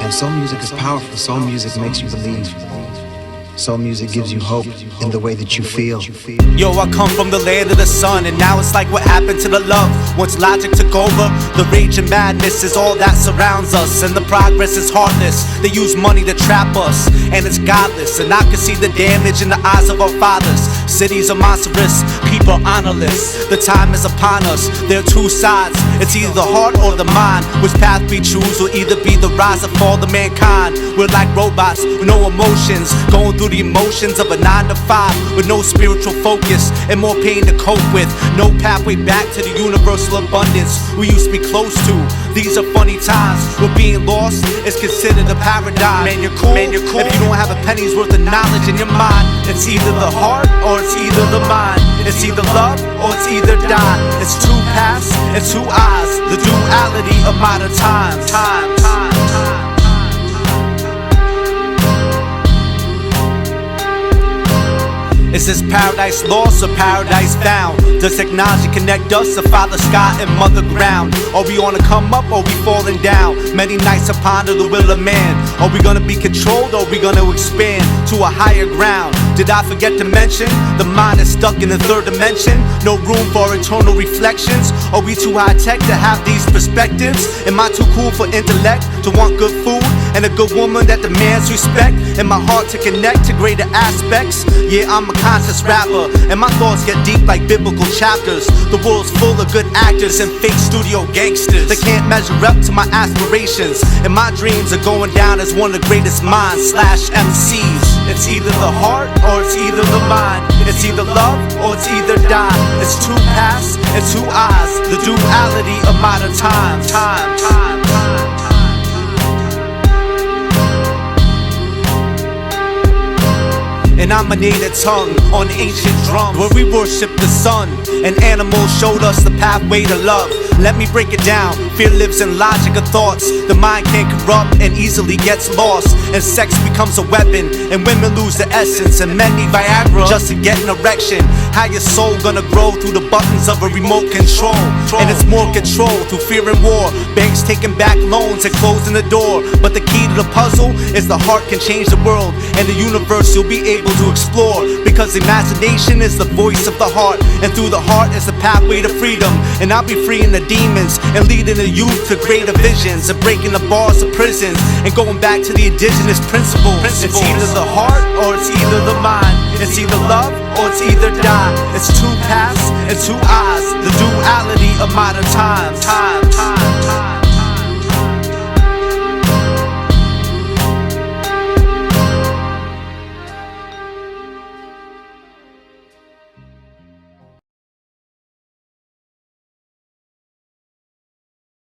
And soul music is powerful. Soul music makes you believe. Soul music gives you hope in the way that you feel. Yo, I come from the land of the sun, and now it's like what happened to the love. Once logic took over, the rage and madness is all that surrounds us, and the progress is heartless. They use money to trap us, and it's godless. And I can see the damage in the eyes of our fathers. Cities are monstrous, people honorless. The time is upon us, there are two sides. It's either the heart or the mind. Which path we choose will either be the rise or fall of mankind. We're like robots with no emotions, going through the emotions of a 9 to 5 with no spiritual focus and more pain to cope with. No pathway back to the universal abundance we used to be close to. These are funny times where being lost is considered a paradigm. Man, you're cool, if you don't have a penny's worth of knowledge in your mind. It's either the heart or it's either the mind. It's either love or it's either die. It's two paths and two eyes, the duality of modern times. Is this paradise lost or paradise found? Does technology connect us to Father Sky and Mother Ground? Are we on a come up or are we falling down? Many nights to ponder the will of man. Are we gonna be controlled or are we gonna expand to a higher ground? Did I forget to mention the mind is stuck in the third dimension? No room for eternal reflections? Are we too high tech to have these perspectives? Am I too cool for intellect to want good food and a good woman that demands respect? And my heart to connect to greater aspects? Yeah, I'm a conscious rapper, and my thoughts get deep like biblical chapters. The world's full of good actors and fake studio gangsters. They can't measure up to my aspirations, and my dreams are going down as one of the greatest minds / MCs. It's either the heart or it's either the mind. It's either love or it's either die. It's two paths and two eyes, the duality of modern times. And I'm a native tongue on ancient drums where we worship the sun. And animals showed us the pathway to love. Let me break it down. Fear lives in logic of thoughts. The mind can't corrupt and easily gets lost. And sex becomes a weapon, and women lose their essence, and men need Viagra just to get an erection. How your soul gonna grow through the buttons of a remote control? And it's more control through fear and war. Banks taking back loans and closing the door. But the key to the puzzle is the heart can change the world, and the universe you'll be able to explore. Because imagination is the voice of the heart, and through the heart is the pathway to freedom. And I'll be freeing the demons and leading the youth to greater visions, and breaking the bars of prisons and going back to the indigenous principles. It's either the heart or it's either the mind. It's either love or it's either die. It's two paths and two eyes, the duality of modern times.